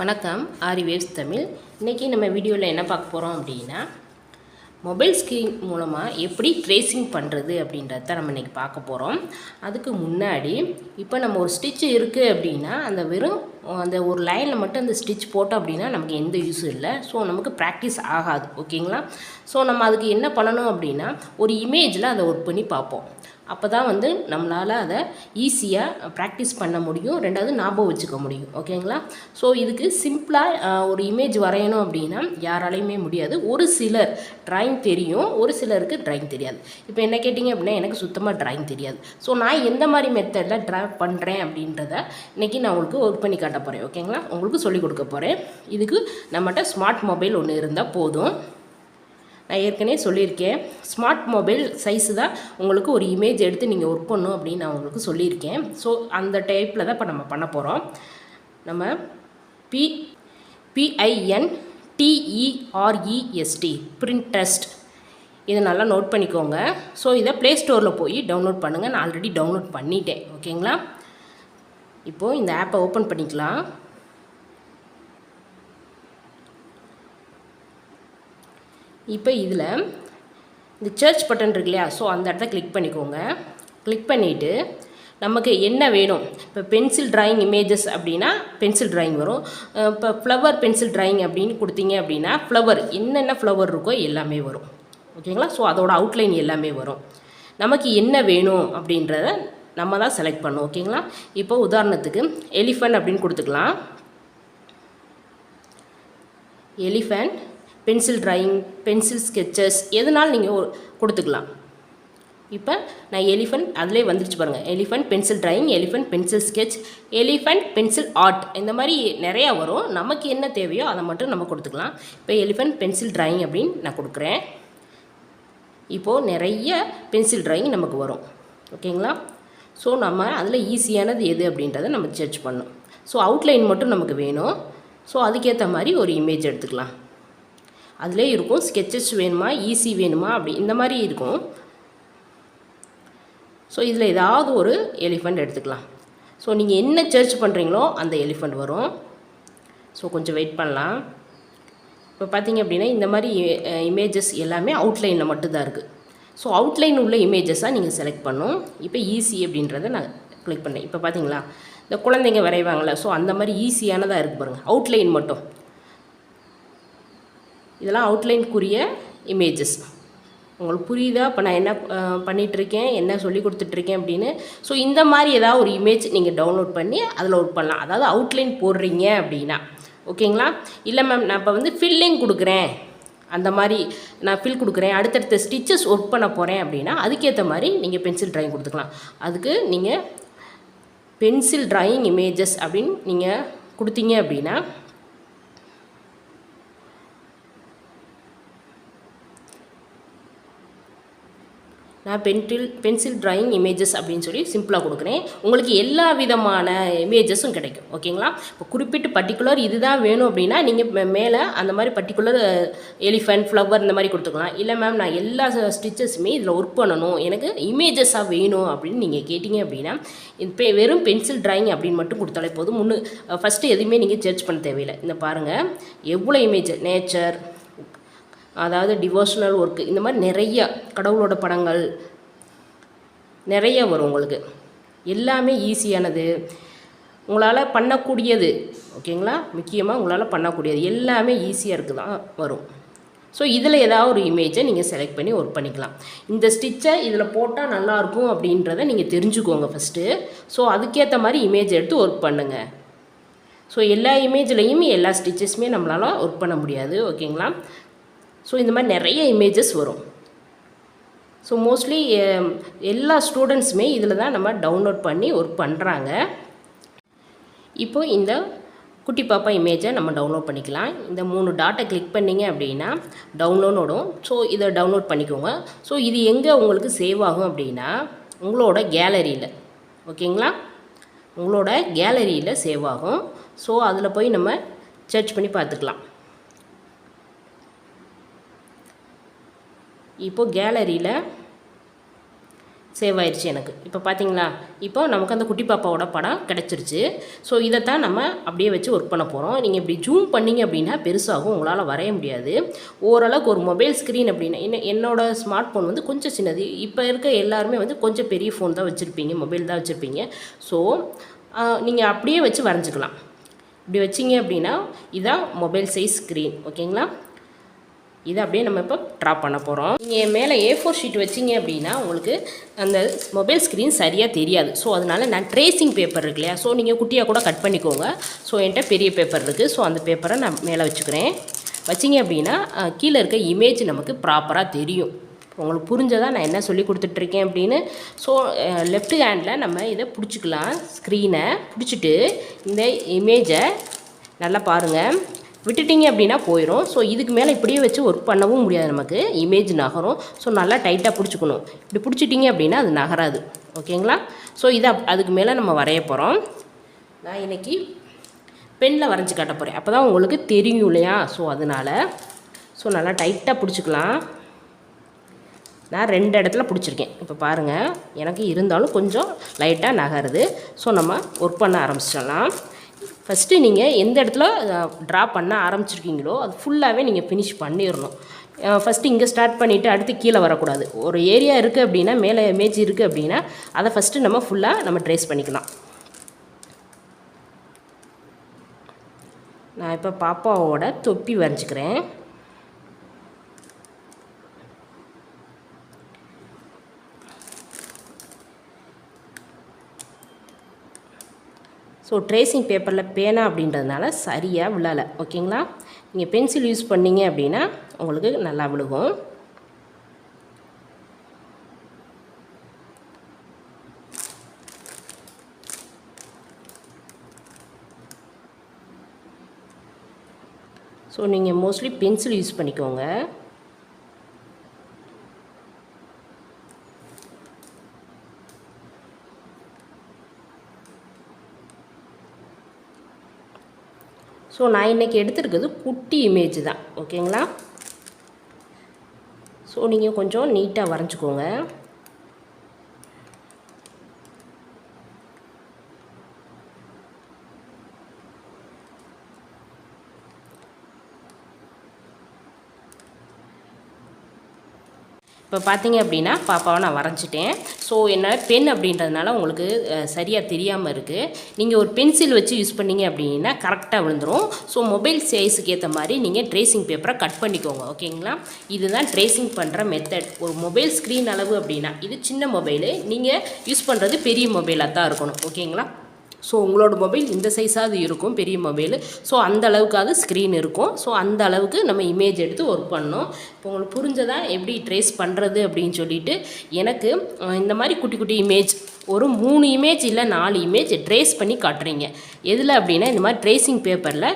வணக்கம் ஆரி தமிழ். இன்றைக்கி நம்ம வீடியோவில் என்ன பார்க்க போகிறோம் அப்படின்னா, மொபைல் ஸ்க்ரீன் மூலமாக எப்படி ட்ரேசிங் பண்ணுறது அப்படின்றத நம்ம இன்றைக்கி பார்க்க போகிறோம். அதுக்கு முன்னாடி இப்போ நம்ம ஒரு ஸ்டிச் இருக்குது அப்படின்னா அந்த வெறும் அந்த ஒரு லைனில் மட்டும் அந்த ஸ்டிச் போட்டோம் அப்படின்னா நமக்கு எந்த யூஸும் இல்லை. ஸோ நமக்கு ப்ராக்டிஸ் ஆகாது. ஓகேங்களா? ஸோ நம்ம அதுக்கு என்ன பண்ணணும் அப்படின்னா, ஒரு இமேஜில் அதை ஒர்க் பண்ணி பார்ப்போம். அப்போ தான் நம்மளால் அதை ஈஸியாக ப்ராக்டிஸ் பண்ண முடியும், ரெண்டாவது ஞாபகம் வச்சுக்க முடியும். ஓகேங்களா? ஸோ இதுக்கு சிம்பிளாக ஒரு இமேஜ் வரையணும் அப்படின்னா யாராலையுமே முடியாது. ஒரு சிலர் ட்ராயிங் தெரியும், ஒரு சிலருக்கு ட்ராயிங் தெரியாது. இப்போ என்ன கேட்டிங்க அப்படின்னா எனக்கு சுத்தமாக ட்ராயிங் தெரியாது. ஸோ நான் எந்த மாதிரி மெத்தடில் ட்ரா பண்ணுறேன் அப்படின்றத இன்றைக்கி நான் உங்களுக்கு ஒர்க் பண்ணி காட்ட போகிறேன். ஓகேங்களா? உங்களுக்கு சொல்லிக் கொடுக்க போகிறேன். இதுக்கு நம்மகிட்ட ஸ்மார்ட் மொபைல் ஒன்று இருந்தால் போதும். நான் ஏற்கனவே சொல்லியிருக்கேன், ஸ்மார்ட் மொபைல் சைஸு தான் உங்களுக்கு ஒரு இமேஜ் எடுத்து நீங்கள் ஒர்க் பண்ணணும் அப்படின்னு நான் உங்களுக்கு சொல்லியிருக்கேன். ஸோ அந்த டைப்பில் தான் இப்போ நம்ம பண்ண போகிறோம். நம்ம PINTEREST பிரிண்டெஸ்ட் இதை நல்லா நோட் பண்ணிக்கோங்க. ஸோ இதை ப்ளே ஸ்டோரில் போய் டவுன்லோட் பண்ணுங்கள். நான் ஆல்ரெடி டவுன்லோட் பண்ணிட்டேன். ஓகேங்களா? இப்போது இந்த ஆப்பை ஓப்பன் பண்ணிக்கலாம். இப்போ இதில் இந்த சர்ச் பட்டன் இருக்கு இல்லையா, ஸோ அந்த இடத்த கிளிக் பண்ணிக்கோங்க. கிளிக் பண்ணிவிட்டு நமக்கு என்ன வேணும், இப்போ பென்சில் ட்ராயிங் இமேஜஸ் அப்படின்னா பென்சில் ட்ராயிங் வரும். இப்போ ஃப்ளவர் பென்சில் ட்ராயிங் அப்படின்னு கொடுத்தீங்க அப்படின்னா ஃப்ளவர் என்னென்ன ஃப்ளவர் இருக்கோ எல்லாமே வரும். ஓகேங்களா? ஸோ அதோட அவுட்லைன் எல்லாமே வரும். நமக்கு என்ன வேணும் அப்படின்றத நம்ம தான் செலக்ட் பண்ணணும். ஓகேங்களா? இப்போ உதாரணத்துக்கு எலிஃபண்ட் அப்படின்னு கொடுத்துக்கலாம். Elephant pencil drawing, pencil sketches எதுனாலும் நீங்கள் கொடுத்துக்கலாம். இப்போ நான் எலிஃபண்ட் அதிலே வந்துருச்சு பாருங்கள். Elephant pencil drawing, elephant pencil sketch, elephant pencil art, இந்த மாதிரி நிறையா வரும். நமக்கு என்ன தேவையோ அதை மட்டும் நம்ம கொடுத்துக்கலாம். இப்போ எலிஃபண்ட் பென்சில் ட்ராயிங் அப்படின்னு நான் கொடுக்குறேன். இப்போது நிறைய பென்சில் ட்ராயிங் நமக்கு வரும். ஓகேங்களா? ஸோ நம்ம அதில் ஈஸியானது எது அப்படின்றத நம்ம சர்ச் பண்ணணும். ஸோ அவுட்லைன் மட்டும் நமக்கு வேணும். ஸோ அதுக்கேற்ற மாதிரி ஒரு இமேஜ் எடுத்துக்கலாம். அதிலே இருக்கும் ஸ்கெச்சஸ் வேணுமா, ஈஸி வேணுமா, அப்படி இந்த மாதிரி இருக்கும். ஸோ இதில் ஏதாவது ஒரு எலிஃபண்ட் எடுத்துக்கலாம். ஸோ நீங்கள் என்ன சர்ச் பண்ணுறீங்களோ அந்த எலிஃபண்ட் வரும். ஸோ கொஞ்சம் வெயிட் பண்ணலாம். இப்போ பார்த்தீங்க அப்படின்னா இந்த மாதிரி இமேஜஸ் எல்லாமே அவுட்லைனில் மட்டும்தான் இருக்குது. ஸோ அவுட்லைன் உள்ள இமேஜஸாக நீங்கள் செலக்ட் பண்ணணும். இப்போ ஈஸி அப்படின்றத நான் கிளிக் பண்ணேன். இப்போ பார்த்தீங்களா இந்த குழந்தைங்க வரைவாங்களே, ஸோ அந்த மாதிரி ஈஸியானதாக இருக்குது பாருங்கள். அவுட்லைன் மட்டும், இதெல்லாம் அவுட்லைனுக்குரிய இமேஜஸ். உங்களுக்கு புரியுதா இப்போ நான் என்ன பண்ணிகிட்ருக்கேன், என்ன சொல்லி கொடுத்துட்ருக்கேன் அப்படின்னு? ஸோ இந்த மாதிரி ஏதாவது ஒரு இமேஜ் நீங்கள் டவுன்லோட் பண்ணி அதில் ஒர்க் பண்ணலாம். அதாவது அவுட்லைன் போடுறீங்க அப்படின்னா. ஓகேங்களா? இல்லை மேம் நான் இப்போ ஃபில்லிங் கொடுக்குறேன், அந்த மாதிரி நான் ஃபில் கொடுக்குறேன், அடுத்தடுத்த ஸ்டிச்சஸ் ஒர்க் பண்ண போகிறேன் அப்படின்னா அதுக்கேற்ற மாதிரி நீங்கள் பென்சில் ட்ராயிங் கொடுத்துக்கலாம். அதுக்கு நீங்கள் பென்சில் ட்ராயிங் இமேஜஸ் அப்படின்னு நீங்கள் கொடுத்தீங்க அப்படின்னா நான் பென்சில் ட்ராயிங் இமேஜஸ் அப்படின்னு சொல்லி சிம்பிளாக கொடுக்குறேன். உங்களுக்கு எல்லா விதமான இமேஜஸும் கிடைக்கும். ஓகேங்களா? இப்போ குறிப்பிட்டு பர்டிகுலர் இதுதான் வேணும் அப்படின்னா நீங்கள் மேலே அந்த மாதிரி பர்டிகுலர் எலிஃபண்ட், ஃப்ளவர் இந்த மாதிரி கொடுத்துக்கலாம். இல்லை மேம் நான் எல்லா ஸ்டிச்சஸுமே இதில் ஒர்க் பண்ணணும், எனக்கு இமேஜஸாக வேணும் அப்படின்னு நீங்கள் கேட்டிங்க அப்படின்னா இப்போ வெறும் பென்சில் ட்ராயிங் அப்படின்னு மட்டும் கொடுத்தாலே போதும். ஃபஸ்ட்டு எதுவுமே நீங்கள் சர்ச் பண்ண தேவையில்லை. இந்த பாருங்கள் எவ்வளோ இமேஜ், நேச்சர், அதாவது டிவோஷனல் ஒர்க்கு, இந்த மாதிரி நிறைய கடவுளோட படங்கள் நிறைய வரும். உங்களுக்கு எல்லாமே ஈஸியானது, உங்களால் பண்ணக்கூடியது. ஓகேங்களா? முக்கியமாக உங்களால் பண்ணக்கூடியது எல்லாமே ஈஸியாக இருக்குது தான் வரும். ஸோ இதில் ஏதாவது ஒரு இமேஜை நீங்கள் செலக்ட் பண்ணி ஒர்க் பண்ணிக்கலாம். இந்த ஸ்டிச்சை இதில் போட்டால் நல்லாயிருக்கும் அப்படின்றத நீங்கள் தெரிஞ்சுக்கோங்க ஃபஸ்ட்டு. ஸோ அதுக்கேற்ற மாதிரி இமேஜ் எடுத்து ஒர்க் பண்ணுங்கள். ஸோ எல்லா இமேஜ்லேயும் எல்லா ஸ்டிச்சஸுமே நம்மளால் ஒர்க் பண்ண முடியாது. ஓகேங்களா? ஸோ இந்த மாதிரி நிறைய இமேஜஸ் வரும். ஸோ மோஸ்ட்லி எல்லா ஸ்டூடெண்ட்ஸுமே இதில் தான் நம்ம டவுன்லோட் பண்ணி ஒர்க் பண்ணுறாங்க. இப்போது இந்த குட்டி பாப்பா இமேஜை நம்ம டவுன்லோட் பண்ணிக்கலாம். இந்த 3 டாட்டை கிளிக் பண்ணிங்க அப்படின்னா டவுன்லோட் வரும். ஸோ இதை டவுன்லோட் பண்ணிக்கோங்க. ஸோ இது எங்கே உங்களுக்கு சேவ் ஆகும் அப்படின்னா உங்களோட கேலரியில். ஓகேங்களா? உங்களோட கேலரியில் சேவ் ஆகும். ஸோ அதில் போய் நம்ம சர்ச் பண்ணி பார்த்துக்கலாம். இப்போது கேலரியில் சேவ் ஆயிடுச்சு எனக்கு. இப்போ பார்த்தீங்களா, இப்போ நமக்கு அந்த குட்டி பாப்பாவோட படம் கிடச்சிருச்சு. ஸோ இதைத்தான் நம்ம அப்படியே வச்சு ஒர்க் பண்ண போகிறோம். நீங்கள் இப்படி ஜூம் பண்ணிங்க அப்படின்னா பெருசாகும், உங்களால் வரைய முடியாது. ஓரளவுக்கு ஒரு மொபைல் ஸ்க்ரீன் அப்படின்னா என்னோடய ஸ்மார்ட் ஃபோன் வந்து கொஞ்சம் சின்னது. இப்போ இருக்க எல்லாருமே வந்து கொஞ்சம் பெரிய ஃபோன் தான் வச்சுருப்பீங்க, மொபைல் தான் வச்சுருப்பீங்க. ஸோ நீங்கள் அப்படியே வச்சு வரைஞ்சிக்கலாம். இப்படி வச்சிங்க அப்படின்னா இதான் மொபைல் சைஸ் ஸ்க்ரீன். ஓகேங்களா, இதை அப்படியே நம்ம இப்போ ட்ரா பண்ண போகிறோம். நீங்கள் மேலே A4 ஷீட் வச்சிங்க அப்படின்னா உங்களுக்கு அந்த மொபைல் ஸ்க்ரீன் சரியாக தெரியாது. ஸோ அதனால் நான் ட்ரேசிங் பேப்பர் இருக்கு இல்லையா, ஸோ நீங்கள் குட்டியாக கூட கட் பண்ணிக்கோங்க. ஸோ என்கிட்ட பெரிய பேப்பர் இருக்குது. ஸோ அந்த பேப்பரை நான் மேலே வச்சுக்கிறேன். வச்சிங்க அப்படின்னா கீழே இருக்க இமேஜ் நமக்கு ப்ராப்பராக தெரியும். உங்களுக்கு புரிஞ்சதாக நான் என்ன சொல்லி கொடுத்துட்ருக்கேன் அப்படின்னு. ஸோ லெஃப்ட் ஹேண்டில் நம்ம இதை பிடிச்சிக்கலாம். ஸ்க்ரீனை பிடிச்சிட்டு இந்த இமேஜை நல்லா பாருங்கள். விட்டுட்டிங்க அப்படின்னா போயிடும். ஸோ இதுக்கு மேலே இப்படியே வச்சு ஒர்க் பண்ணவும் முடியாது, நமக்கு இமேஜ் நகரும். ஸோ நல்லா டைட்டாக பிடிச்சிக்கணும். இப்படி பிடிச்சிட்டிங்க அப்படின்னா அது நகராது. ஓகேங்களா, ஸோ இதை அதுக்கு மேலே நம்ம வரைய போகிறோம். நான் இன்றைக்கி பெனில் வரைஞ்சி காட்ட போகிறேன். அப்போ தான் உங்களுக்கு தெரியும் இல்லையா. ஸோ அதனால் நல்லா டைட்டாக பிடிச்சிக்கலாம். நான் 2 இடத்துல பிடிச்சிருக்கேன். இப்போ பாருங்கள், எனக்கு இருந்தாலும் கொஞ்சம் லைட்டாக நகருது. ஸோ நம்ம ஒர்க் பண்ண ஆரம்பிச்சிடலாம். ஃபஸ்ட்டு நீங்கள் எந்த இடத்துல ட்ரா பண்ண ஆரம்பிச்சிருக்கீங்களோ அது ஃபுல்லாகவே நீங்கள் ஃபினிஷ் பண்ணிடணும். ஃபஸ்ட்டு இங்கே ஸ்டார்ட் பண்ணிவிட்டு அடுத்து கீழே வரக்கூடாது. ஒரு ஏரியா இருக்குது அப்படின்னா, மேலே இமேஜ் இருக்குது அப்படின்னா அதை ஃபஸ்ட்டு நம்ம ஃபுல்லாக நம்ம ட்ரேஸ் பண்ணிக்கலாம். நான் இப்போ பாப்பாவோட தொப்பி வரைஞ்சிக்கிறேன். ஸோ ட்ரேசிங் பேப்பரில் பேனா அப்படின்றதுனால சரியாக விழலை. ஓகேங்களா, நீங்கள் பென்சில் யூஸ் பண்ணிங்க அப்படின்னா உங்களுக்கு நல்லா விழுகும். ஸோ நீங்கள் மோஸ்ட்லி பென்சில் யூஸ் பண்ணிக்கோங்க. ஸோ நான் இன்றைக்கி எடுத்துருக்கிறது குட்டி இமேஜ் தான். ஓகேங்களா, ஸோ நீங்கள் கொஞ்சம் நீட்டாக வரைஞ்சிக்கோங்க. இப்போ பார்த்தீங்க அப்படின்னா பாப்பாவை நான் வரைஞ்சிட்டேன். ஸோ என்னோடய பென் அப்படின்றதுனால உங்களுக்கு சரியாக தெரியாமல் இருக்குது. நீங்கள் ஒரு பென்சில் வச்சு யூஸ் பண்ணிங்க அப்படின்னா கரெக்டாக விழுந்துடும். ஸோ மொபைல் சைஸுக்கு ஏற்ற மாதிரி நீங்கள் ட்ரேசிங் பேப்பரை கட் பண்ணிக்கோங்க. ஓகேங்களா, இதுதான் ட்ரேசிங் பண்ணுற மெத்தட். ஒரு மொபைல் ஸ்க்ரீன் அளவு அப்படின்னா இது சின்ன மொபைலு, நீங்கள் யூஸ் பண்ணுறது பெரிய மொபைலாக தான் இருக்கணும். ஓகேங்களா, ஸோ உங்களோட மொபைல் இந்த சைஸாவது இருக்கும், பெரிய மொபைலு. ஸோ அந்த அளவுக்காவது ஸ்க்ரீன் இருக்கும். ஸோ அந்த அளவுக்கு நம்ம இமேஜ் எடுத்து ஒர்க் பண்ணணும். இப்போ உங்களுக்கு புரிஞ்சதான் எப்படி ட்ரேஸ் பண்ணுறது அப்படின்னு சொல்லிட்டு. எனக்கு இந்த மாதிரி குட்டி குட்டி இமேஜ் ஒரு 3 இமேஜ் இல்லை 4 இமேஜ் ட்ரேஸ் பண்ணி காட்டுறீங்க. எதில் அப்படின்னா இந்த மாதிரி ட்ரேசிங் பேப்பரில்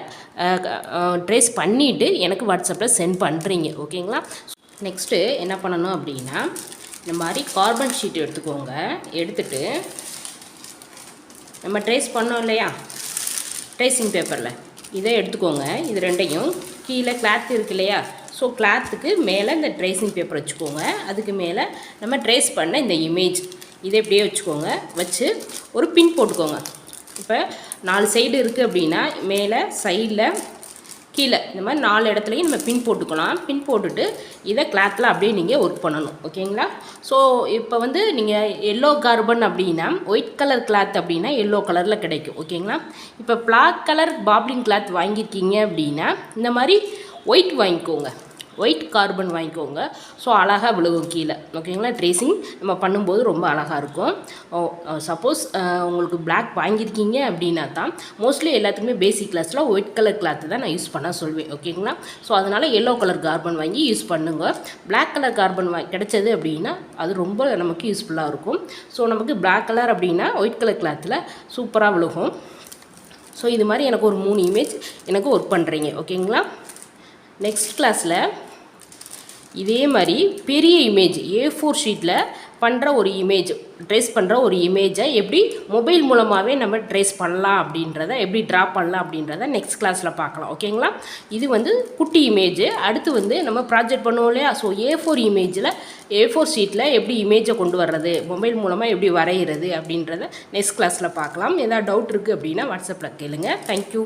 ட்ரேஸ் பண்ணிவிட்டு எனக்கு வாட்ஸ்அப்பில் சென்ட் பண்ணுறீங்க. ஓகேங்களா, நெக்ஸ்ட்டு என்ன பண்ணணும் அப்படின்னா இந்த மாதிரி கார்பன் ஷீட் எடுத்துக்கோங்க. எடுத்துகிட்டு நம்ம ட்ரேஸ் பண்ணோம் இல்லையா ட்ரேசிங் பேப்பரில், இதை எடுத்துக்கோங்க. இது ரெண்டையும் கீழே கிளாத் இருக்கு இல்லையா, ஸோ கிளாத்துக்கு மேலே இந்த ட்ரேசிங் பேப்பர் வச்சுக்கோங்க. அதுக்கு மேலே நம்ம ட்ரேஸ் பண்ண இந்த இமேஜ் இதை இப்படியே வச்சுக்கோங்க. வச்சு ஒரு பின் போட்டுக்கோங்க. இப்போ 4 சைடு இருக்குது அப்படின்னா மேலே சைடில் கீழே இந்த மாதிரி 4 இடத்துலையும் நம்ம பின் போட்டுக்கலாம். பின் போட்டுட்டு இதை கிளாத்தில் அப்படியே நீங்கள் ஒர்க் பண்ணணும். ஓகேங்களா, ஸோ இப்போ வந்து நீங்கள் எல்லோ கார்பன் அப்படின்னா ஒயிட் கலர் கிளாத் அப்படின்னா எல்லோ கலரில் கிடைக்கும். ஓகேங்களா, இப்போ பிளாக் கலர் பாப்ளின் கிளாத் வாங்கியிருக்கீங்க அப்படின்னா இந்த மாதிரி ஒயிட் வாங்கிக்கோங்க, ஒயிட் கார்பன் வாங்கிக்கோங்க. ஸோ அழகாக விழுகும் கீழே. ஓகேங்களா, ட்ரேசிங் நம்ம பண்ணும்போது ரொம்ப அழகாக இருக்கும். சப்போஸ் உங்களுக்கு பிளாக் வாங்கியிருக்கீங்க அப்படின்னா தான் மோஸ்ட்லி எல்லாத்துக்குமே பேசிக் கிளாஸில் ஒயிட் கலர் கிளாத்து தான் நான் யூஸ் பண்ண சொல்வேன். ஓகேங்களா, ஸோ அதனால் எல்லோ கலர் கார்பன் வாங்கி யூஸ் பண்ணுங்க. பிளாக் கலர் கார்பன் கிடைச்சது அப்படின்னா அது ரொம்ப நமக்கு யூஸ்ஃபுல்லாக இருக்கும். ஸோ நமக்கு பிளாக் கலர் அப்படின்னா ஒயிட் கலர் கிளாத்தில் சூப்பராக விழுகும். ஸோ இது மாதிரி எனக்கு ஒரு 3 இமேஜ் எனக்கு ஒர்க் பண்ணுறீங்க. ஓகேங்களா, நெக்ஸ்ட் கிளாஸில் இதே மாதிரி பெரிய இமேஜ் A4 ஷீட்டில் பண்ணுற ஒரு இமேஜ் ட்ரேஸ் பண்ணுற ஒரு இமேஜை எப்படி மொபைல் மூலமாகவே நம்ம ட்ரேஸ் பண்ணலாம் அப்படின்றத எப்படி ட்ரா பண்ணலாம் அப்படின்றத நெக்ஸ்ட் கிளாஸில் பார்க்கலாம். ஓகேங்களா? இது வந்து குட்டி இமேஜ். அடுத்து வந்து நம்ம ப்ராஜெக்ட் பண்ணுவோம் இல்லையா, ஸோ A4 இமேஜில் A4 ஷீட்டில் எப்படி இமேஜை கொண்டு வர்றது, மொபைல் மூலமாக எப்படி வரைகிறது அப்படின்றத நெக்ஸ்ட் கிளாஸில் பார்க்கலாம். ஏதாவது டவுட் இருக்குது அப்படின்னா வாட்ஸ்அப்பில் கேளுங்க. தேங்க்யூ.